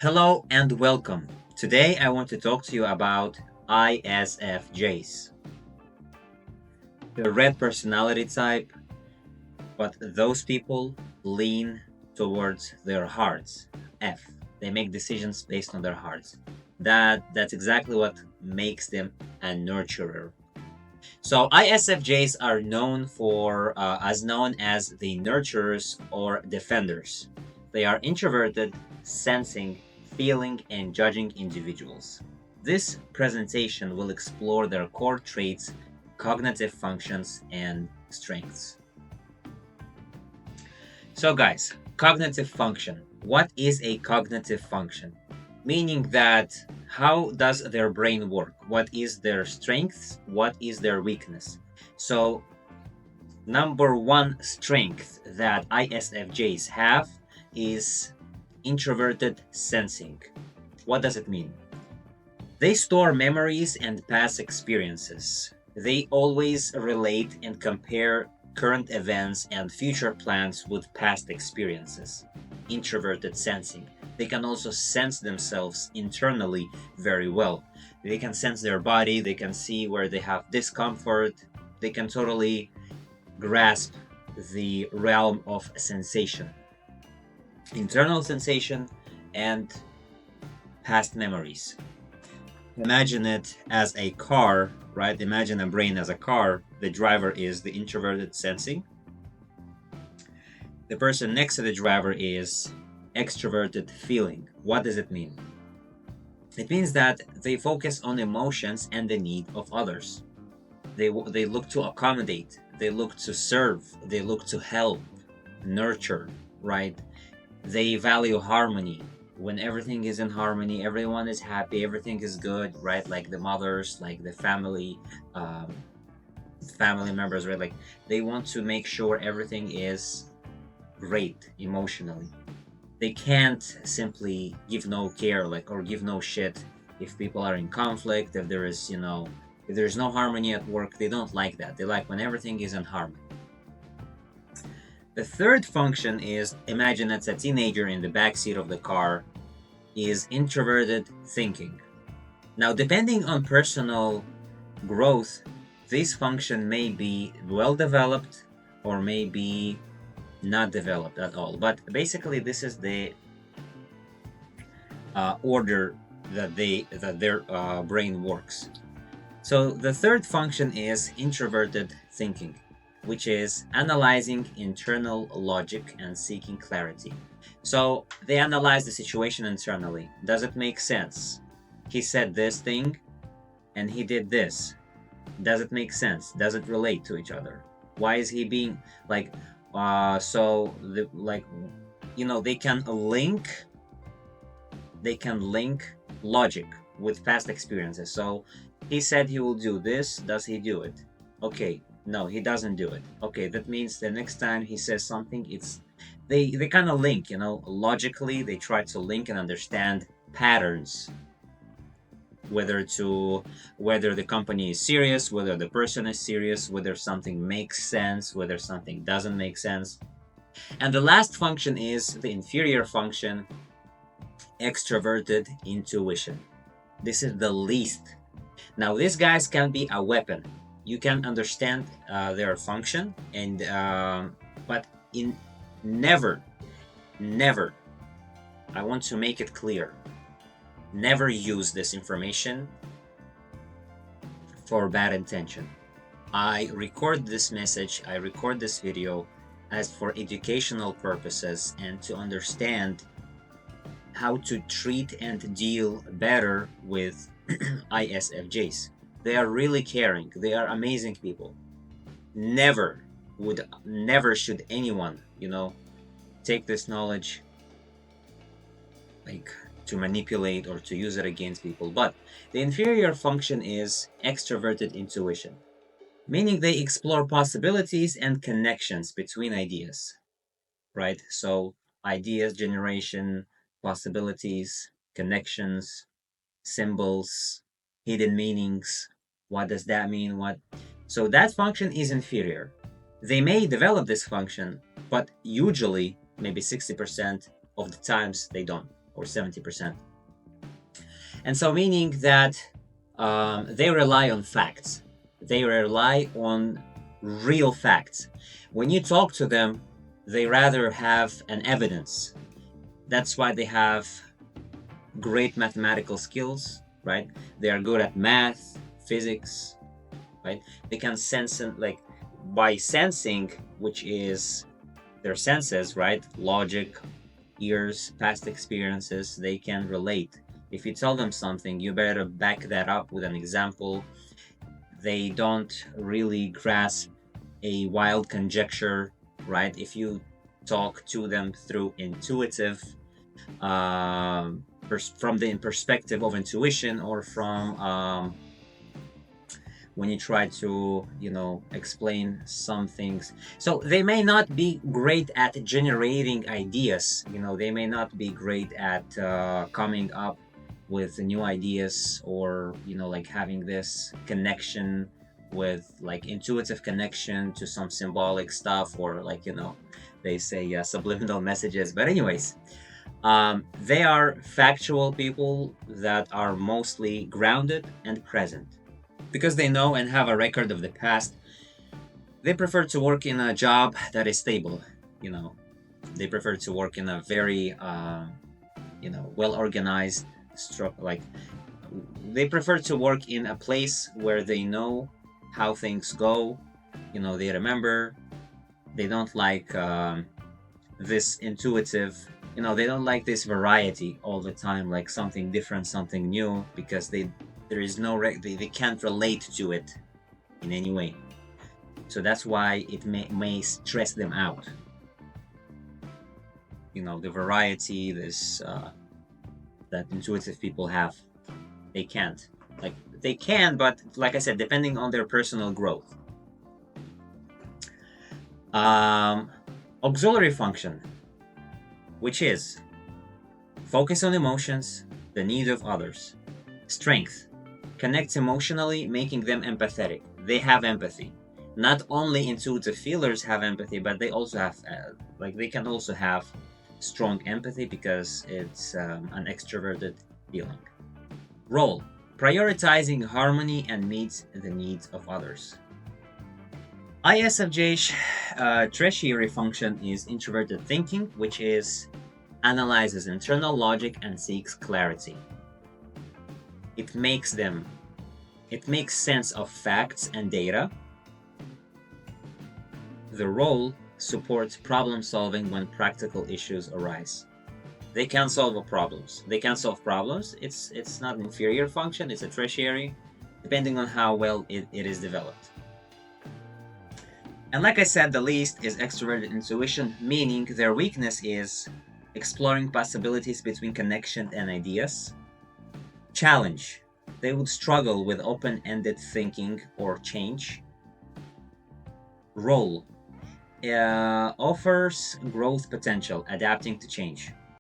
Hello and welcome. Today I want to talk to you about ISFJs, the red personality type, but those people lean towards their hearts. F. They make decisions based on their hearts. That's exactly what makes them a nurturer. So ISFJs are known for as known as the nurturers or defenders. They are introverted, sensing, feeling, and judging individuals. This presentation will explore their core traits, cognitive functions, and strengths. So, guys, cognitive function. What is a cognitive function? Meaning that how does their brain work? What is their strengths? What is their weakness? So, number one strength that ISFJs have is introverted sensing. What does it mean? They store memories and past experiences. They always relate and compare current events and future plans with past experiences. Introverted sensing. They can also sense themselves internally very well. They can sense their body, they can see where they have discomfort, they can totally grasp the realm of sensation, internal sensation, and past memories. Imagine it as a car, right? Imagine a brain as a car. The driver is the introverted sensing. The person next to the driver is extroverted feeling. What does it mean? It means that they focus on emotions and the need of others. They look to accommodate, they look to serve, they look to help, nurture, right? They value harmony. When everything is in harmony, everyone is happy, everything is good, right? Like the mothers, like the um, family members, right? Like they want to make sure everything is great emotionally. They can't simply give no care, like, or give no shit if people are in conflict, if there is, if there's no harmony at work. They don't like that. They like when everything is in harmony. The third function is, imagine it's a teenager in the backseat of the car, is introverted thinking. Now, depending on personal growth, this function may be well developed or may be not developed at all. But basically, this is the order that their brain works. So the third function is introverted thinking, which is analyzing internal logic and seeking clarity. So they analyze the situation internally. Does it make sense? He said this thing and he did this. Does it make sense? Does it relate to each other? Why is he being like so the like they can link logic with past experiences. So he said he will do this. Does he do it? Okay, no, he doesn't do it. Okay, that means the next time he says something, it's they kind of link, logically. They try to link and understand patterns, whether the company is serious, whether the person is serious, whether something makes sense, whether something doesn't make sense. And the last function is the inferior function, extroverted intuition. This is the least. Now, these guys can be a weapon. You can understand their function, and but in never, never. I want to make it clear. Never use this information for bad intention. I record this message, I record this video as for educational purposes and to understand how to treat and deal better with ISFJs. They are really caring. They are amazing people. Never should anyone, take this knowledge like to manipulate or to use it against people. But the inferior function is extroverted intuition, meaning they explore possibilities and connections between ideas, right? So ideas generation, possibilities, connections, symbols, hidden meanings. What does that mean? What? So that function is inferior. They may develop this function, but usually, maybe 60% of the times, they don't. or 70%. And so meaning that they rely on facts. They rely on real facts. When you talk to them, they rather have an evidence. That's why they have great mathematical skills, right? They are good at math, physics, right? They can sense, and like by sensing, which is their senses, right? Logic, ears, past experiences, they can relate. If you tell them something, you better back that up with an example. They don't really grasp a wild conjecture, right? If you talk to them through intuitive, from the perspective of intuition, or from when you try to, explain some things. So they may not be great at generating ideas, they may not be great at coming up with new ideas, or, like having this connection with like intuitive connection to some symbolic stuff, or like, they say subliminal messages. But anyways, they are factual people that are mostly grounded and present. Because they know and have a record of the past, they prefer to work in a job that is stable. They prefer to work in a very, well organized, like they prefer to work in a place where they know how things go. They remember. They don't like this intuitive. They don't like this variety all the time, like something different, something new, because there is no they can't relate to it in any way. So that's why it may stress them out. The variety, this that intuitive people have, they can't. Like they can, but like I said, depending on their personal growth. Auxiliary function, which is focus on emotions, the need of others. Strength, connects emotionally, making them empathetic. They have empathy. Not only intuitive feelers have empathy, but they also have, they can also have strong empathy, because it's an extroverted feeling. Role, prioritizing harmony and meets the needs of others. ISFJ's tertiary function is introverted thinking, which is analyzes internal logic and seeks clarity. It makes sense of facts and data. The role supports problem solving when practical issues arise. They can solve problems. It's not an inferior function, it's a tertiary, depending on how well it is developed. And like I said, the least is extroverted intuition, meaning their weakness is exploring possibilities between connection and ideas. Challenge, they would struggle with open-ended thinking or change. Role, offers growth potential, adapting to change.